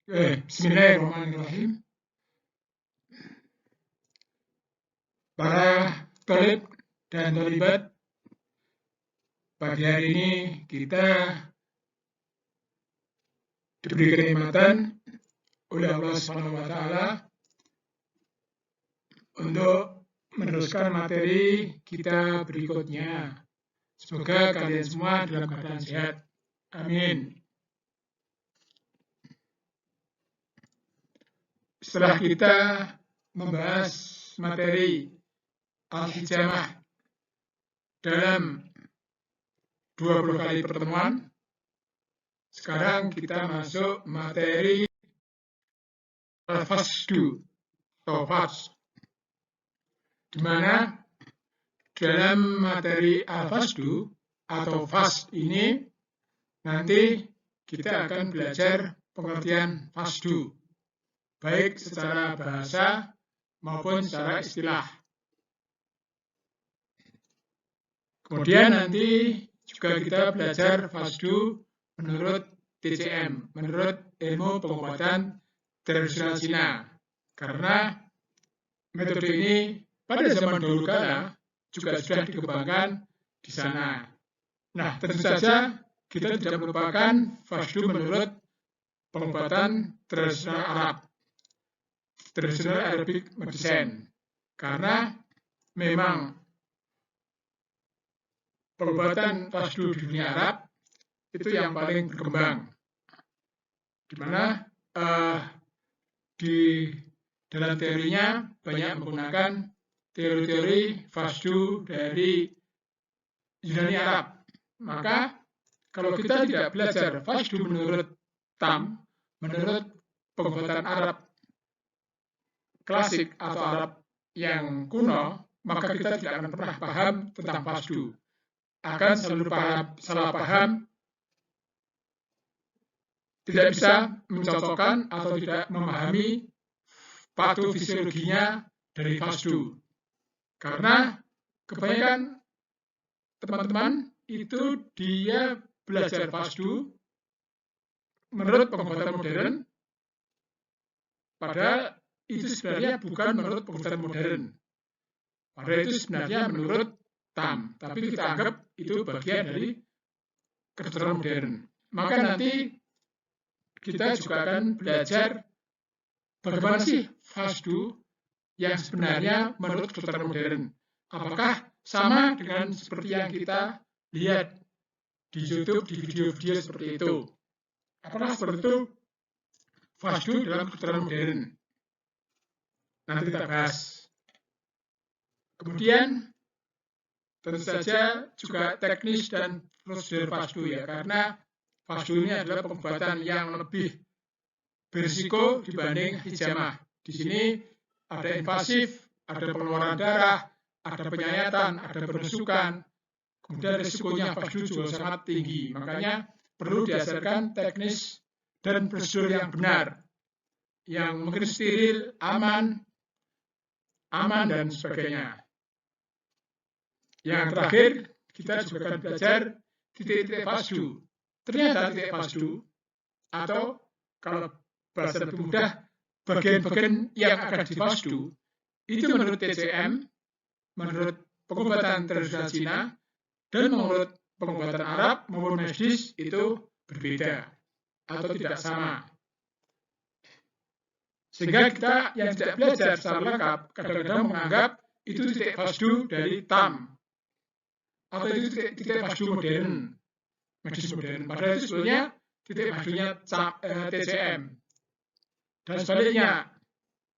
Bismillahirrahmanirrahim. Para tolib dan tolibat, pagi hari ini kita diberi kenikmatan oleh Allah Subhanahu wa Ta'ala untuk meneruskan materi kita berikutnya. Semoga kalian semua dalam keadaan sehat. Amin. Setelah kita membahas materi al-hijamah dalam 20 kali pertemuan, sekarang kita masuk materi al-fasdu atau fas, di mana dalam materi al-fasdu atau fas ini nanti kita akan belajar pengertian fasdu, baik secara bahasa maupun secara istilah. Kemudian nanti juga kita belajar fasdu menurut TCM, menurut ilmu pengobatan tradisional Cina. Karena metode ini pada zaman dahulu kala juga sudah dikembangkan di sana. Nah, tentu saja kita tidak melupakan fasdu menurut pengobatan tradisional Arab, tradisional Arabic medicine, karena memang pengobatan fasdu di dunia Arab itu yang paling berkembang, di mana di dalam teorinya banyak menggunakan teori-teori fasdu dari Yunani Arab. Maka kalau kita tidak belajar fasdu menurut Tam, menurut pengobatan Arab klasik atau Arab yang kuno, maka kita tidak akan pernah paham tentang fasdu. Akan selalu salah paham, tidak bisa mencocokkan atau tidak memahami patofisiologinya dari fasdu. Karena kebanyakan teman-teman itu dia belajar fasdu menurut pengobatan modern, padahal itu sebenarnya bukan menurut pengobatan modern. Padahal itu sebenarnya menurut Tam, tapi kita anggap itu bagian dari kedokteran modern. Maka nanti kita juga akan belajar bagaimana sih fasdu yang sebenarnya menurut kedokteran modern. Apakah sama dengan seperti yang kita lihat di YouTube, di video-video seperti itu? Apakah seperti itu fasdu dalam kedokteran modern? Nanti kita bahas. Kemudian tentu saja juga teknis dan prosedur fasdu ya, karena fasdu ini adalah pengobatan yang lebih berisiko dibanding hijamah. Di sini ada invasif, ada pengeluaran darah, ada penyayatan, ada penusukan. Kemudian risikonya fasdu juga sangat tinggi. Makanya perlu diajarkan teknis dan prosedur yang benar, yang mungkin steril, aman dan sebagainya. Yang terakhir, kita juga akan belajar titik-titik fasdu. Ternyata titik fasdu, atau kalau bahasa lebih mudah, bagian-bagian yang akan difasdu, itu menurut TCM, menurut pengobatan tradisional Cina, dan menurut pengobatan Arab maupun medis itu berbeda atau tidak sama. Sehingga kita yang tidak belajar secara lengkap kadang-kadang menganggap itu titik fasdu dari Tam, atau itu titik fasdu modern, medis modern. Padahal itu sebenarnya titik fasdunya TCM. Dan sebaliknya,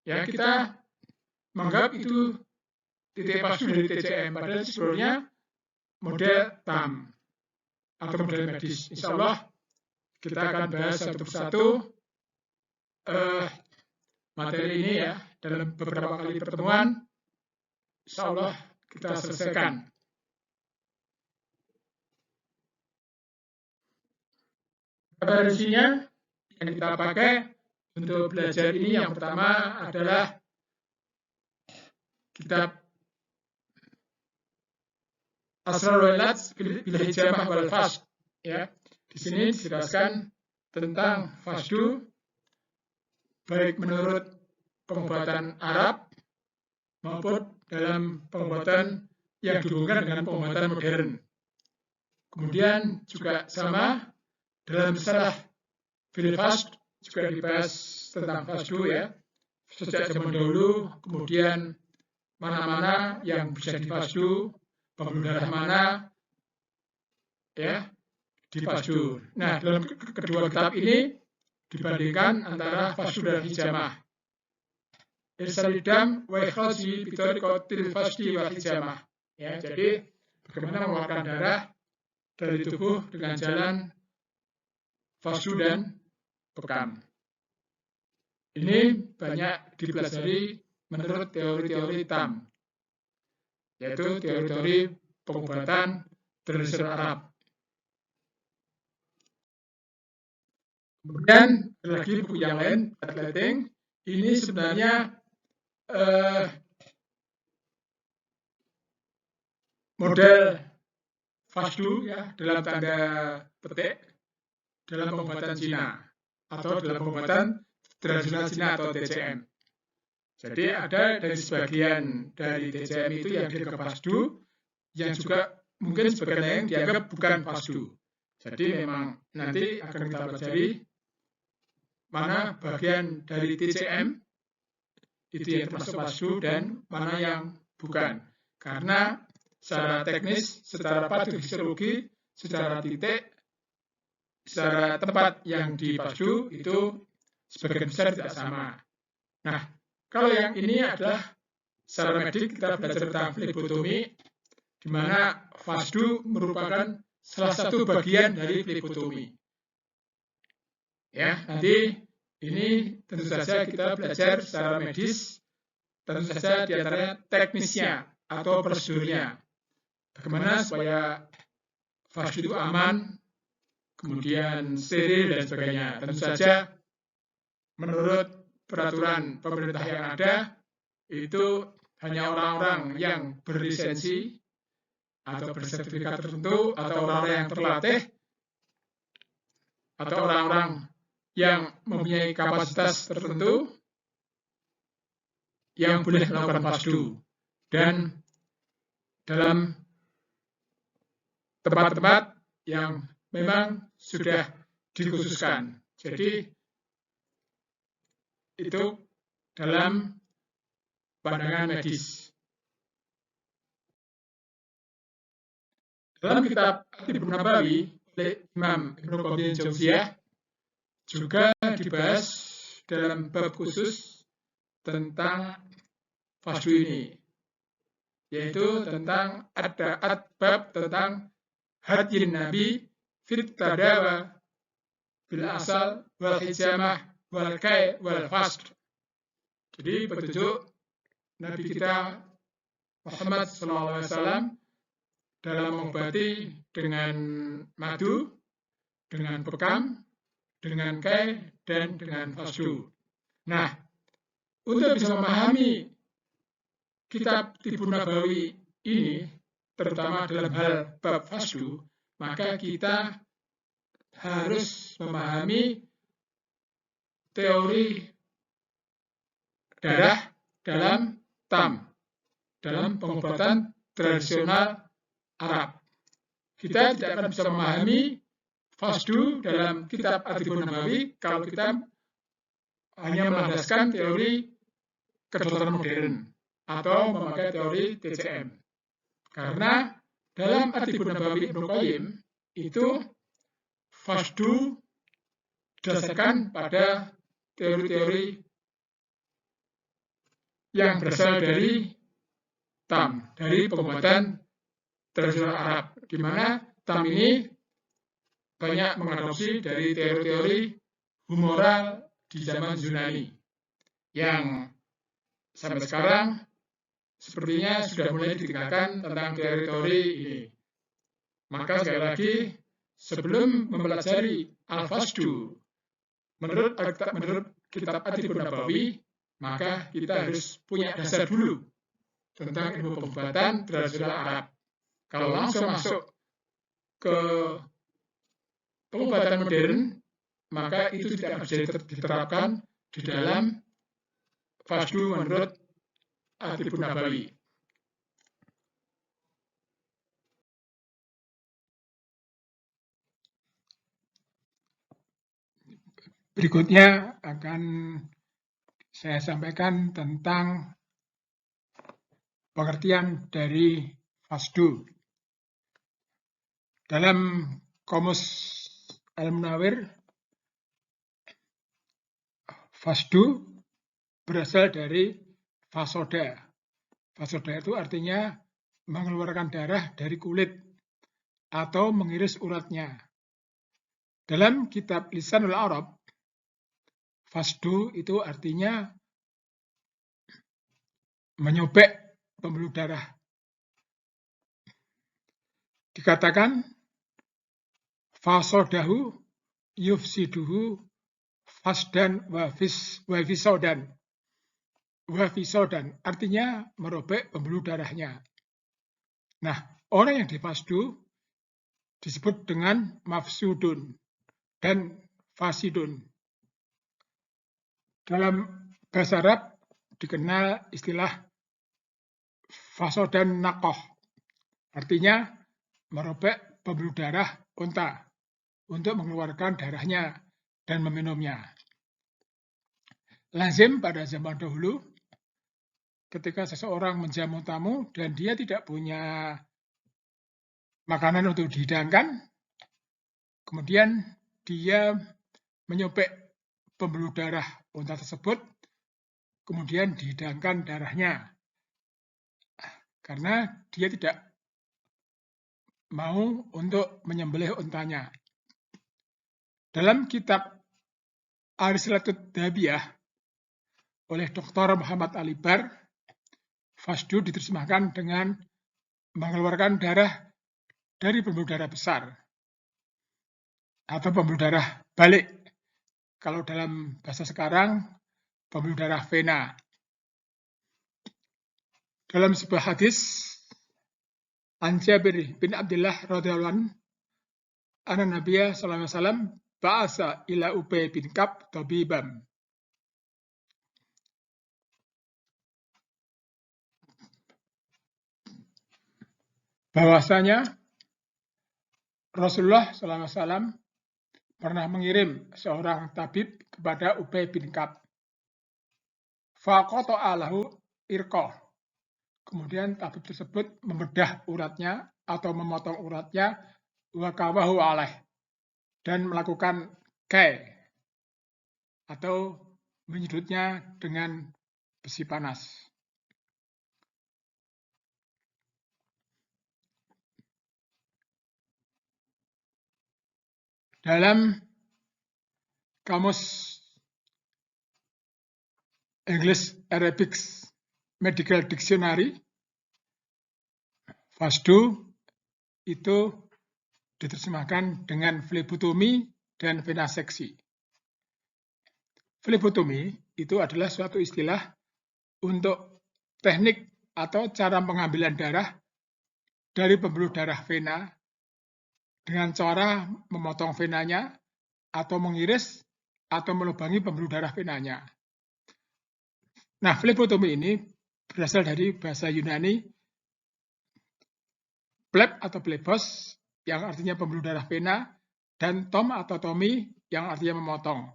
ya kita menganggap itu titik fasdu dari TCM, padahal itu sebenarnya model Tam atau model medis. Insya Allah kita akan bahas satu persatu materi ini ya dalam beberapa kali pertemuan. Insya Allah kita selesaikan. Referensinya yang kita pakai untuk belajar ini yang pertama adalah kitab Asrarul Ilat bil Hijamah wal Fasd. Ya, di sini dijelaskan tentang fasdu baik menurut pengobatan Arab maupun dalam pengobatan yang dihubungkan dengan pengobatan modern. Kemudian juga sama dalam risalah Filfast juga dibahas tentang fasdu ya, sejak zaman dahulu, kemudian mana-mana yang bisa difasdu, pembuluh darah mana ya difasdu. Nah, dalam kedua kitab ini dibandingkan antara fasdu dan hijamah. Irsalidam wa ikhraji bitoriqatil fasdi wal hijamah. Ya, jadi bagaimana mengeluarkan darah dari tubuh dengan jalan fasdu dan bekam. Ini banyak dipelajari menurut teori-teori TAM, yaitu teori-teori pengobatan tradisional Arab. Kemudian ada lagi buku yang lain, Bloodletting. Ini sebenarnya model fasdu ya dalam tanda petik dalam pengobatan Cina atau dalam pengobatan tradisional Cina atau TCM. Jadi ada dari sebagian dari TCM itu yang dianggap fasdu, yang juga mungkin sebagian lain dianggap bukan fasdu. Jadi memang nanti akan kita pelajari mana bagian dari TCM itu yang termasuk fasdu dan mana yang bukan. Karena secara teknis, secara patofisiologi, secara titik, secara tempat yang difasdu itu sebagian besar tidak sama. Nah, kalau yang ini adalah secara medik kita belajar tentang flebotomi, di mana fasdu merupakan salah satu bagian dari flebotomi. Ya, nanti ini tentu saja kita belajar secara medis, tentu saja di antaranya teknisnya atau prosedurnya. Bagaimana supaya fasdu itu aman, kemudian steril dan sebagainya. Tentu saja menurut peraturan pemerintah yang ada, itu hanya orang-orang yang berlisensi atau bersertifikat tertentu, atau orang-orang yang terlatih, atau orang-orang yang mempunyai kapasitas tertentu yang boleh melakukan fasdu. Dan dalam tempat-tempat yang memang sudah dikhususkan. Jadi itu dalam pandangan medis. Dalam kitab At-Tibbun Nabawi oleh Imam Ibnu Qayyim Jauziyah juga dibahas dalam bab khusus tentang fasdu ini, yaitu tentang ada bab tentang hadyin Nabi fit tadawa bil asal wal hijamah wal kai wal fasd. Jadi petunjuk Nabi kita Muhammad SAW dalam mengobati dengan madu, dengan bekam, dengan kai, dan dengan fasdu. Nah, untuk bisa memahami kitab Tibbun Nabawi ini, terutama dalam hal bab fasdu, maka kita harus memahami teori darah dalam TAM, dalam pengobatan tradisional Arab. Kita tidak akan bisa memahami fasdu dalam kitab At-Tibbun Nabawi kalau kita hanya melandaskan teori kedokteran modern atau memakai teori TCM. Karena dalam At-Tibbun Nabawi Ibnu Qayyim itu fasdu didasarkan pada teori-teori yang berasal dari TAM, dari pengobatan tradisional Arab, di mana TAM ini banyak mengadopsi dari teori-teori humoral di zaman Yunani yang sampai sekarang sepertinya sudah mulai ditinggalkan tentang teori-teori ini. Maka sekali lagi, sebelum mempelajari al-fasdu menurut kitab At-Tibbun Nabawi, maka kita harus punya dasar dulu tentang ilmu pengobatan tradisional Arab. Kalau langsung masuk ke pengobatan modern, maka itu tidak bisa diterapkan di dalam Fasdu menurut At-Tibun Nabawi. Berikutnya akan saya sampaikan tentang pengertian dari Fasdu. Dalam Qomus Al-Munawwir, Fasdu berasal dari fasoda. Fasoda itu artinya mengeluarkan darah dari kulit atau mengiris uratnya. Dalam kitab Lisanul Arab, Fasdu itu artinya menyobek pembuluh darah. Dikatakan fasodahu yufsiduhu fasdan wa fisodan. Wa fisodan artinya merobek pembuluh darahnya. Nah, orang yang difasdu disebut dengan mafsudun dan fasidun. Dalam bahasa Arab dikenal istilah fasodan nakoh. Artinya merobek pembuluh darah unta untuk mengeluarkan darahnya dan meminumnya. Lazim pada zaman dahulu, ketika seseorang menjamu tamu dan dia tidak punya makanan untuk dihidangkan, kemudian dia menyobek pembuluh darah unta tersebut, kemudian dihidangkan darahnya. Karena dia tidak mau untuk menyembelih untanya. Dalam kitab Ar-Risalatud Dabiyah oleh Dr. Muhammad Alibar, Fasdu diterjemahkan dengan mengeluarkan darah dari pembuluh darah besar atau pembuluh darah balik. Kalau dalam bahasa sekarang, pembuluh darah vena. Dalam sebuah hadis, An Jabir bin Abdullah radhiyallahu anhu, anna Nabiya sallallahu alaihi wasallam ba'asa ila Ubay bin Ka'b tabibam. Bahwasanya Rasulullah sallallahu alaihi wasallam pernah mengirim seorang tabib kepada Ubay bin Ka'b. Faqata'a lahu irqah. Kemudian tabib tersebut membedah uratnya atau memotong uratnya wa kawahu alaih dan melakukan kai atau menyedutnya dengan besi panas. Dalam Kamus English Arabic Medical Dictionary, Fasdu itu diterjemahkan dengan flebotomi dan venaseksi. Flebotomi itu adalah suatu istilah untuk teknik atau cara pengambilan darah dari pembuluh darah vena dengan cara memotong venanya atau mengiris atau melubangi pembuluh darah venanya. Nah, flebotomi ini berasal dari bahasa Yunani pleb atau plebos yang artinya pembuluh darah vena dan tom atau tomi yang artinya memotong.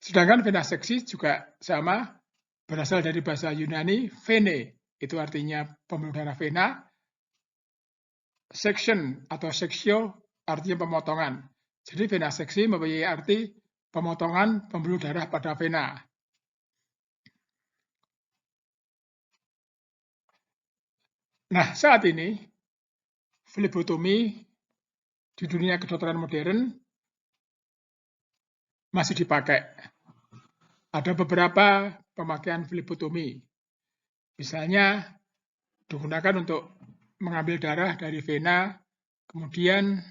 Sedangkan venaseksi juga sama, berasal dari bahasa Yunani vene, itu artinya pembuluh darah vena, section atau seksio artinya pemotongan. Jadi venaseksi mempunyai arti pemotongan pembuluh darah pada vena. Nah, saat ini flebotomi di dunia kedokteran modern masih dipakai. Ada beberapa pemakaian flebotomi. Misalnya digunakan untuk mengambil darah dari vena, kemudian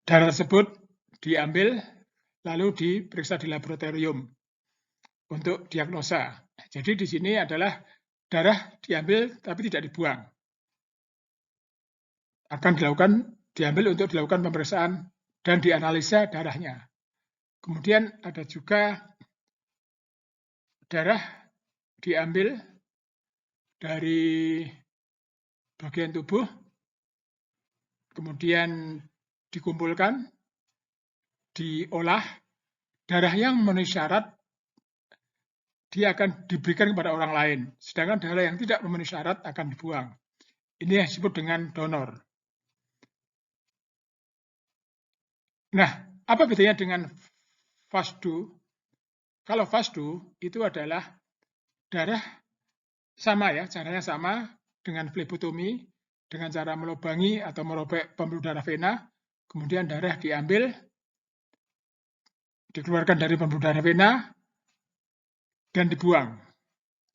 darah tersebut diambil lalu diperiksa di laboratorium untuk diagnosa. Jadi di sini adalah darah diambil tapi tidak dibuang. Akan dilakukan diambil untuk dilakukan pemeriksaan dan dianalisa darahnya. Kemudian ada juga darah diambil dari bagian tubuh, kemudian dikumpulkan, diolah. Darah yang memenuhi syarat dia akan diberikan kepada orang lain, sedangkan darah yang tidak memenuhi syarat akan dibuang. Ini yang disebut dengan donor. Nah, apa bedanya dengan FASDO? Kalau FASDO itu adalah darah sama ya, caranya sama dengan flebotomi, dengan cara melubangi atau merobek pembuluh darah vena, kemudian darah diambil, dikeluarkan dari pembuluh darah vena, dan dibuang.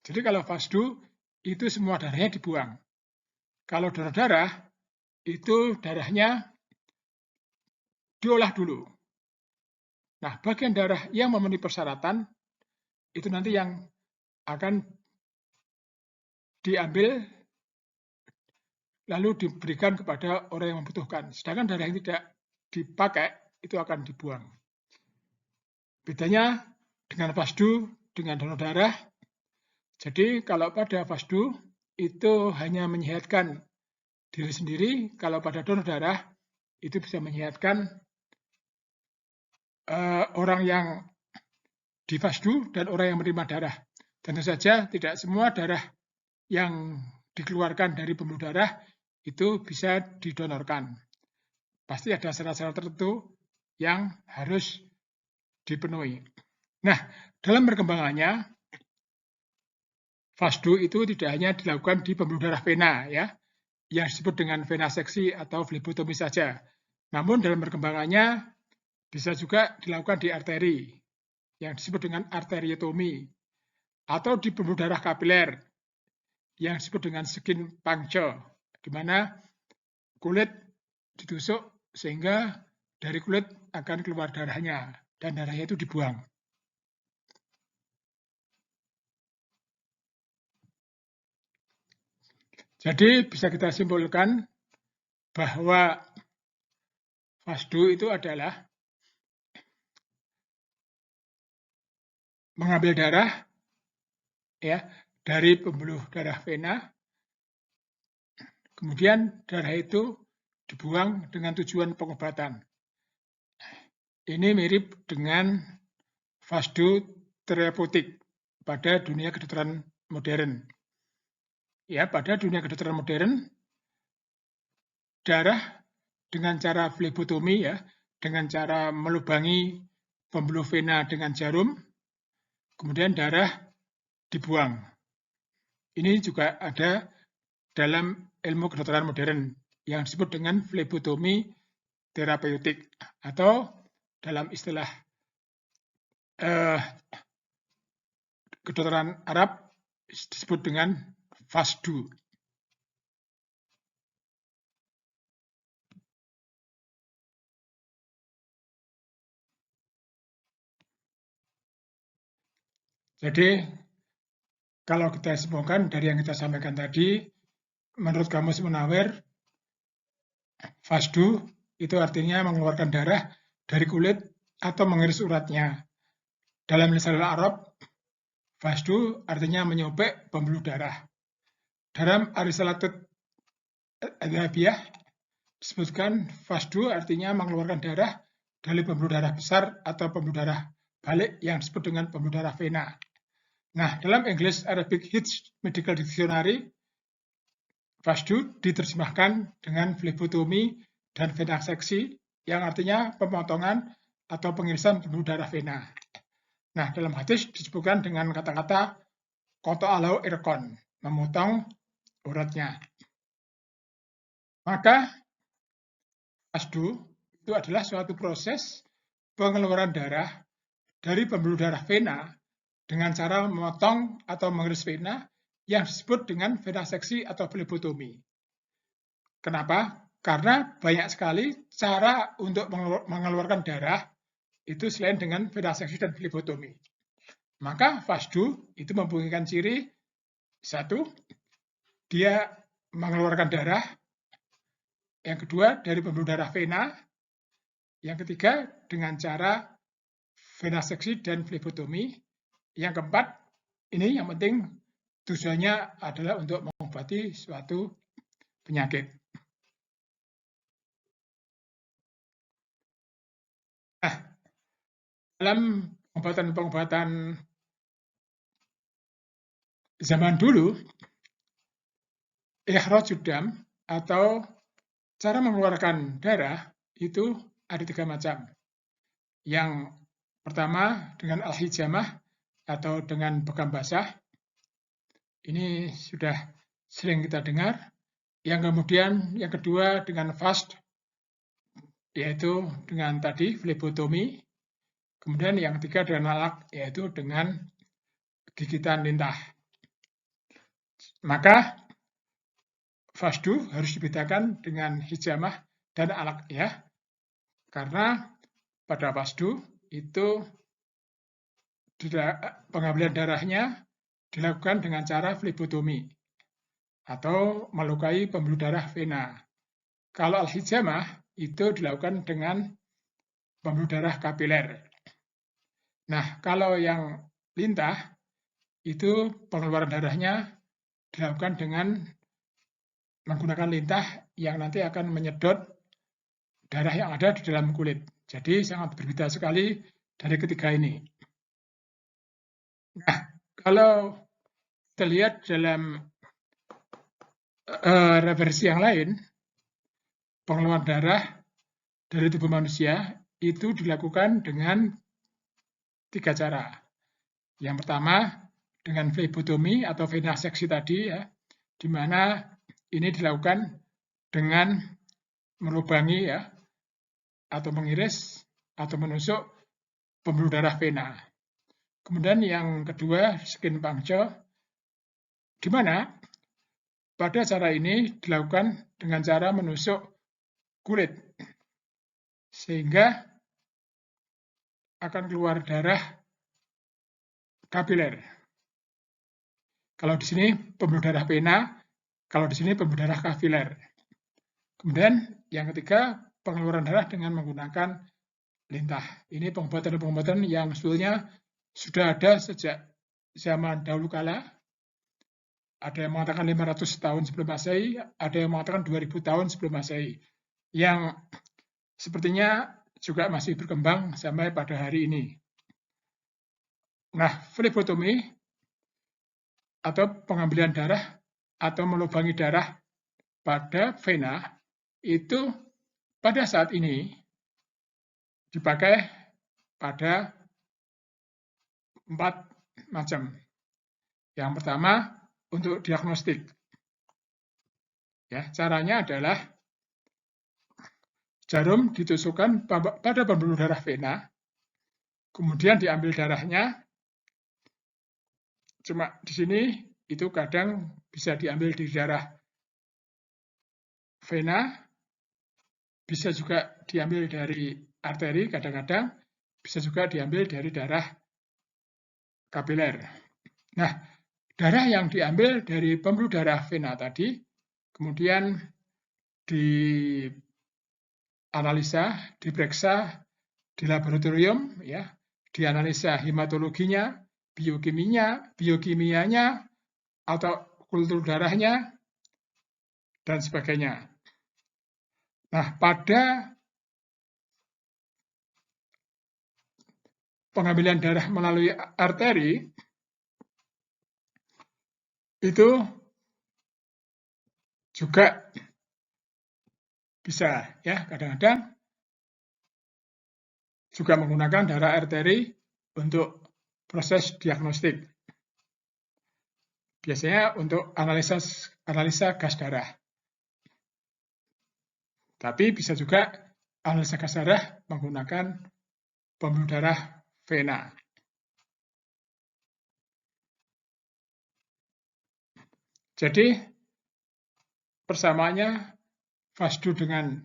Jadi kalau FASDO itu semua darahnya dibuang. Kalau donor darah itu darahnya diolah dulu. Nah, bagian darah yang memenuhi persyaratan itu nanti yang akan diambil lalu diberikan kepada orang yang membutuhkan. Sedangkan darah yang tidak dipakai itu akan dibuang. Bedanya dengan FASDO dengan donor darah. Jadi kalau pada FASDO itu hanya menyehatkan diri sendiri, kalau pada donor darah itu bisa menyehatkan orang yang di FASDO dan orang yang menerima darah. Tentu saja tidak semua darah yang dikeluarkan dari pembuluh darah itu bisa didonorkan. Pasti ada syarat-syarat tertentu yang harus dipenuhi. Nah, dalam perkembangannya, FASDO itu tidak hanya dilakukan di pembuluh darah vena, ya, yang disebut dengan venaseksi atau flebotomi saja. Namun dalam perkembangannya bisa juga dilakukan di arteri, yang disebut dengan arteriotomi, atau di pembuluh darah kapiler, yang disebut dengan skin puncture, di mana kulit ditusuk sehingga dari kulit akan keluar darahnya, dan darahnya itu dibuang. Jadi bisa kita simpulkan bahwa FASDO itu adalah mengambil darah ya dari pembuluh darah vena, kemudian darah itu dibuang dengan tujuan pengobatan. Ini mirip dengan FASDO terapeutik pada dunia kedokteran modern. Ya, pada dunia kedokteran modern, darah dengan cara flebotomi ya, dengan cara melubangi pembuluh vena dengan jarum, kemudian darah dibuang. Ini juga ada dalam ilmu kedokteran modern yang disebut dengan flebotomi terapeutik atau dalam istilah kedokteran Arab disebut dengan FASDO. Jadi kalau kita simpulkan dari yang kita sampaikan tadi, menurut Kamus Munawir, FASDO itu artinya mengeluarkan darah dari kulit atau mengiris uratnya. Dalam istilah Arab, FASDO artinya menyobek pembuluh darah. Dalam Aristoteles Adabiyah disebutkan FASDO artinya mengeluarkan darah dari pembuluh darah besar atau pembuluh darah balik yang disebut dengan pembuluh darah vena. Nah, dalam English Arabic Hitch Medical Dictionary, FASDO diterjemahkan dengan flebotomi dan venaseksi yang artinya pemotongan atau pengirisan pembuluh darah vena. Nah, dalam hadis disebutkan dengan kata-kata koto alau irkon, memotong uratnya. Maka FASDO itu adalah suatu proses pengeluaran darah dari pembuluh darah vena dengan cara memotong atau mengiris vena yang disebut dengan venaseksi atau flebotomi. Kenapa? Karena banyak sekali cara untuk mengeluarkan darah itu selain dengan venaseksi dan flebotomi. Maka FASDO itu mempunyai ciri satu, dia mengeluarkan darah Yang kedua dari pembuluh darah vena. Yang ketiga dengan cara venaseksi dan flebotomi. Yang keempat, ini yang penting tujuannya adalah untuk mengobati suatu penyakit. Nah, dalam pengobatan-pengobatan zaman dulu, ikhrajud dam atau cara mengeluarkan darah itu ada 3 macam. Yang pertama dengan al-hijamah atau dengan bekam basah. Ini sudah sering kita dengar. Yang kemudian yang kedua dengan fast, yaitu dengan tadi flebotomi. Kemudian yang ketiga dengan alak, yaitu dengan gigitan lintah. Maka fasdu harus dibedakan dengan hijamah dan alak ya. Karena pada fasdu itu pengambilan darahnya dilakukan dengan cara flebotomi atau melukai pembuluh darah vena. Kalau al-hijamah itu dilakukan dengan pembuluh darah kapiler. Nah, kalau yang lintah itu pengeluaran darahnya dilakukan dengan menggunakan lintah yang nanti akan menyedot darah yang ada di dalam kulit. Jadi sangat berbeda sekali dari ketiga ini. Nah, kalau kita lihat dalam reversi yang lain, pengeluaran darah dari tubuh manusia itu dilakukan dengan 3 cara. Yang pertama dengan flebotomi atau venaseksi tadi ya, di mana ini dilakukan dengan melubangi ya atau mengiris atau menusuk pembuluh darah vena. Kemudian yang kedua skin puncture, di mana pada cara ini dilakukan dengan cara menusuk kulit sehingga akan keluar darah kapiler. Kalau di sini pembuluh darah vena, kalau di sini pembuluh darah kapiler. Kemudian yang ketiga pengeluaran darah dengan menggunakan lintah. Ini pengobatan-pengobatan yang sebetulnya sudah ada sejak zaman dahulu kala. Ada yang mengatakan 500 tahun sebelum Masehi, ada yang mengatakan 2000 tahun sebelum Masehi. Yang sepertinya juga masih berkembang sampai pada hari ini. Nah, flebotomi atau pengambilan darah atau melubangi darah pada vena itu pada saat ini dipakai pada 4 macam. Yang pertama untuk diagnostik. Ya, caranya adalah jarum ditusukkan pada pembuluh darah vena, kemudian diambil darahnya. Cuma di sini itu kadang bisa diambil di darah vena, bisa juga diambil dari arteri kadang-kadang, bisa juga diambil dari darah kapiler. Nah, darah yang diambil dari pembuluh darah vena tadi, kemudian dianalisa, diperiksa di laboratorium, ya, dianalisa hematologinya, biokimianya, atau kultur darahnya, dan sebagainya. Nah, pada pengambilan darah melalui arteri, itu juga bisa, ya, kadang-kadang juga menggunakan darah arteri untuk proses diagnostik. Biasanya untuk analisa gas darah. Tapi bisa juga analisa gas darah menggunakan pembuluh darah vena. Jadi persamaannya fasdu dengan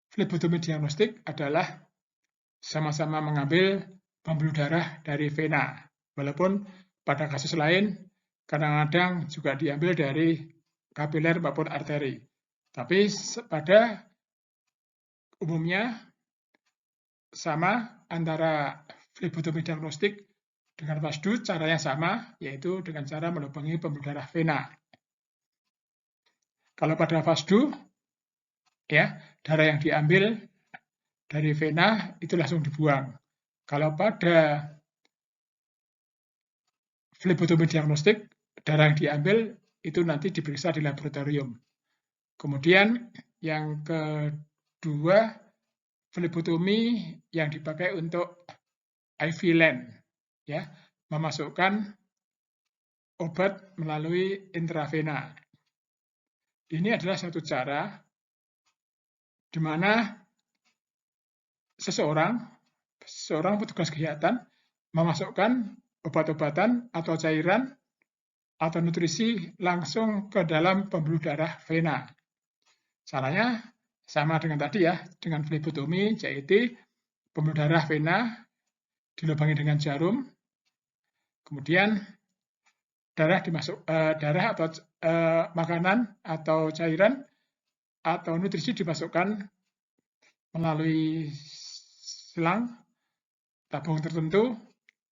flebotomi diagnostik adalah sama-sama mengambil pembuluh darah dari vena. Walaupun pada kasus lain kadang-kadang juga diambil dari kapiler maupun arteri. Tapi pada umumnya sama antara flebotomi diagnostik dengan FASDU, caranya sama, yaitu dengan cara melubangi pembuluh darah vena. Kalau pada FASDU, ya, darah yang diambil dari vena itu langsung dibuang. Kalau pada flebotomi diagnostik, darah yang diambil itu nanti diperiksa di laboratorium. Kemudian yang kedua, flebotomi yang dipakai untuk IV line, ya, memasukkan obat melalui intravena. Ini adalah satu cara di mana seseorang petugas kesehatan memasukkan obat-obatan atau cairan atau nutrisi langsung ke dalam pembuluh darah vena. Caranya sama dengan tadi ya, dengan flebotomi, yaitu pembuluh darah vena dilubangi dengan jarum, kemudian darah atau makanan atau cairan atau nutrisi dimasukkan melalui selang tabung tertentu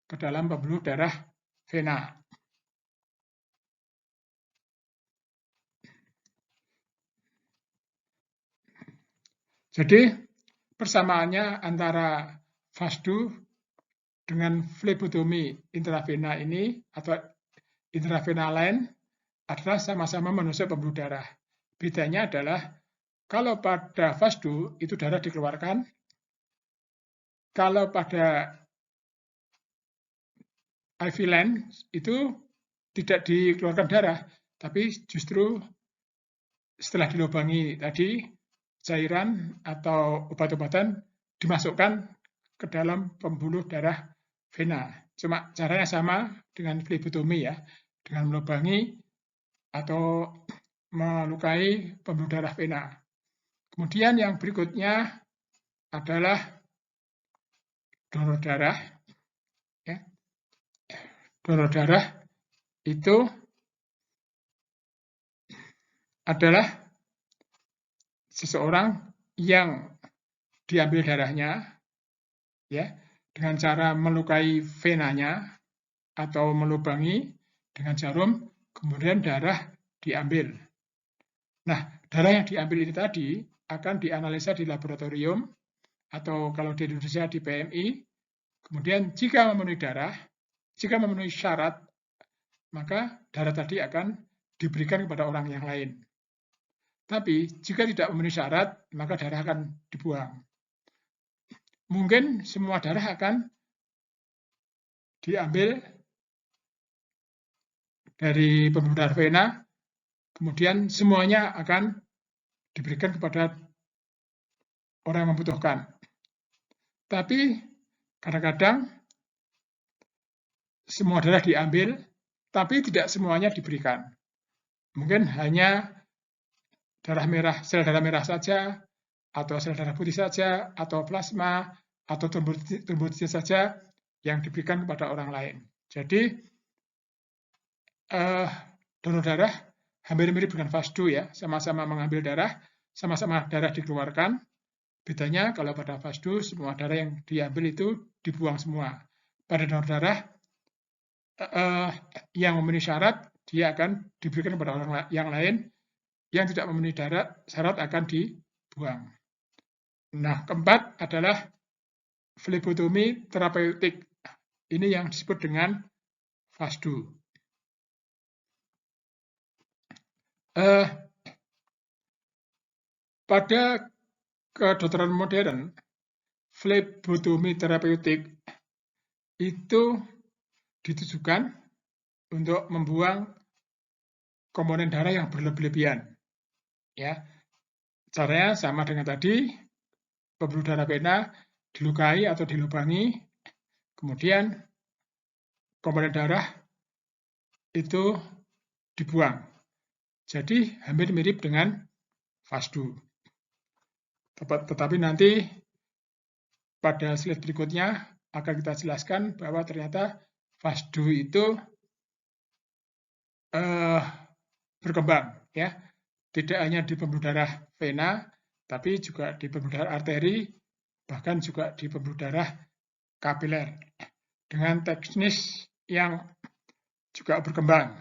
ke dalam pembuluh darah vena. Jadi persamaannya antara FASDU dengan flebotomi intravena ini atau intravena lain adalah sama-sama menusuk pembuluh darah. Bedanya adalah kalau pada FASDU itu darah dikeluarkan, kalau pada IV line itu tidak dikeluarkan darah, tapi justru setelah dilubangi tadi, cairan atau obat-obatan dimasukkan ke dalam pembuluh darah vena. Cuma caranya sama dengan flebotomi ya, dengan melubangi atau melukai pembuluh darah vena. Kemudian yang berikutnya adalah donor darah. Ya. Donor darah itu adalah seseorang yang diambil darahnya ya dengan cara melukai venanya atau melubangi dengan jarum, kemudian darah diambil. Nah, darah yang diambil ini tadi akan dianalisa di laboratorium atau kalau di Indonesia di PMI. Kemudian jika memenuhi syarat, maka darah tadi akan diberikan kepada orang yang lain. Tapi jika tidak memenuhi syarat, maka darah akan dibuang. Mungkin semua darah akan diambil dari pembuluh darah vena, kemudian semuanya akan diberikan kepada orang yang membutuhkan. Tapi kadang-kadang semua darah diambil, tapi tidak semuanya diberikan. Mungkin hanya sel darah merah saja, atau sel darah putih saja, atau plasma, atau trombosit saja yang diberikan kepada orang lain. Jadi donor darah hampir mirip dengan FASDU ya, sama-sama mengambil darah, sama-sama darah dikeluarkan. Bedanya kalau pada FASDU semua darah yang diambil itu dibuang semua. Pada donor darah yang memenuhi syarat dia akan diberikan kepada orang yang lain, yang tidak memenuhi syarat akan dibuang. Nah, keempat adalah flebotomi terapeutik. Ini yang disebut dengan FASDU. Pada kedokteran modern, flebotomi terapeutik itu ditujukan untuk membuang komponen darah yang berlebihan. Ya, caranya sama dengan tadi, pembuluh darah vena dilukai atau dilubangi, kemudian komponen darah itu dibuang. Jadi hampir mirip dengan FASDU. Tetapi nanti pada slide berikutnya akan kita jelaskan bahwa ternyata FASDU itu berkembang, ya, tidak hanya di pembuluh darah vena, tapi juga di pembuluh darah arteri, bahkan juga di pembuluh darah kapiler dengan teknis yang juga berkembang.